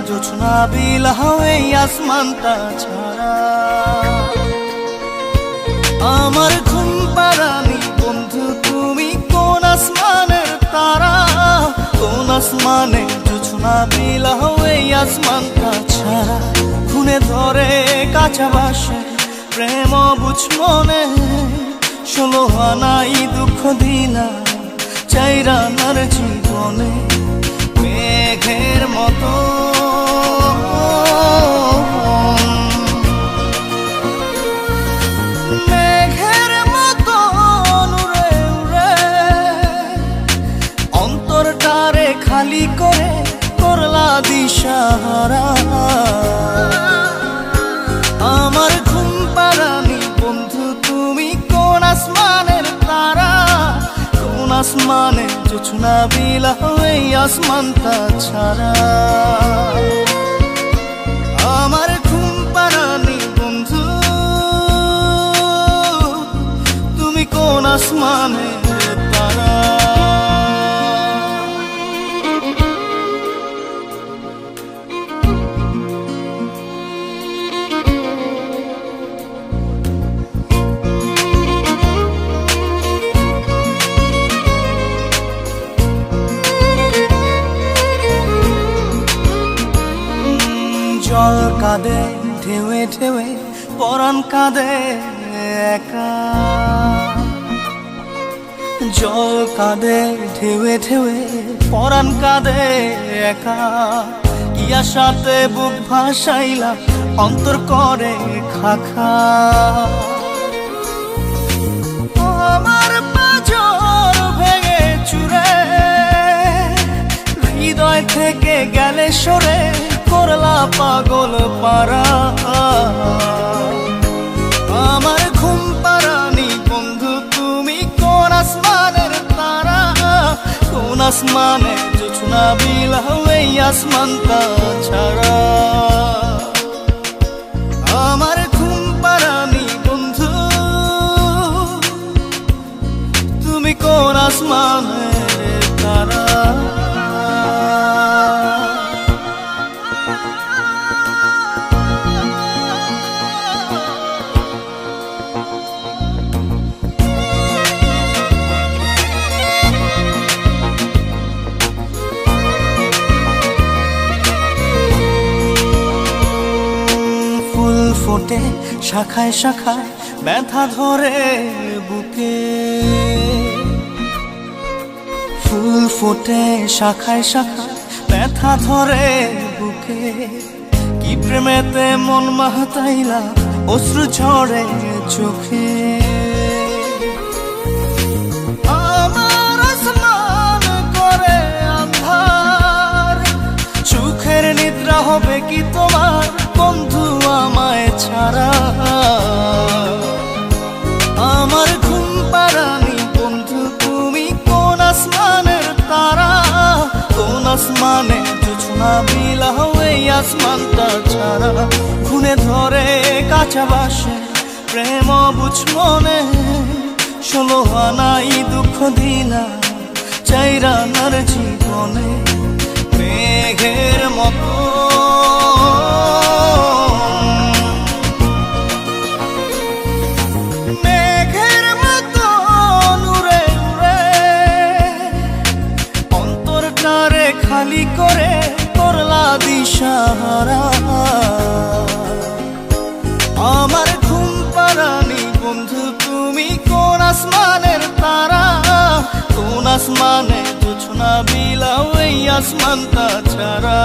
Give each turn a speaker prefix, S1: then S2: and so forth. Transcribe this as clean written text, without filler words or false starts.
S1: জোছনা বিলাও এই আসমানটা ছাড়া। আমার ঘুম পাড়ানি বন্ধু তুমি কোন আসমানের তারা, কোন আসমানে জোছনা বিলাও এই আসমানটা ছাড়া। খুনে ধরে কাঁচা বাসে প্রেম বুঝ মনে, 16 আনাই দুঃখ দিলা চাইরানার জীবনে। মেঘের মতো মেঘের মতো উড়ে উড়ে অন্তরটারে খালি করে করলা দিশাহারা। আমার ঘুম পাড়ানি বন্ধু তুমি কোন আসমানের তারা, কোন আসমানে জোছনা বিলাও এই আসমানটা ছাড়া। আমার ঘুম পাড়ানি বন্ধু তুমি কোন আসমানের তারা। জল কাঁদে ঢেউে ঢেউে পরাণ কাঁদে একা, জল কাঁদে ঢেউে ঢেউে পরাণ কাঁদে একা। কি আশাতে বুক ভাসাইলা অন্তর করে খাখা। আমার পাঁজর ভেঙে চুরে হৃদয় থেকে গেলে সরে করলা পাগল পারা। আমার ঘুম পাড়ানি বন্ধু তুমি কোন আসমানের তারা, কোন আসমানে জোছনা বিলাও এই আসমানটা ছাড়া। আমার ঘুম পাড়ানি বন্ধু তুমি কোন আসমানের তারা। ফোটে শাখায় শাখায় ব্যথা ধরে বুকে, ফুল ফোটে শাখায় শাখায় ব্যথা ধরে বুকে। কি প্রেমেতে মন মাতাইলা অশ্রু ঝরে চোখে। আমার আসমান করে আন্ধার, সুখের নিদ্রা হবে কি তোমার বন্ধু আমায় ছাড়া। আমার ঘুম পাড়ানি বন্ধু তুমি কোন আসমানের তারা, কোন আসমানে জোছনা বিলাও এই আসমানটা ছাড়া। খুনে ধরে কাঁচা বাসে প্রেম বুঝ মনে, 16 আনাই দুঃখ দিলা চাইরানার জীবনে। মেঘের মতো খালি করে করলা দিশাহারা। আমার ঘুম পাড়ানি বন্ধু তুমি কোন আসমানের তারা, কোন আসমানে জোছনা বিলাও এই আসমানটা ছাড়া।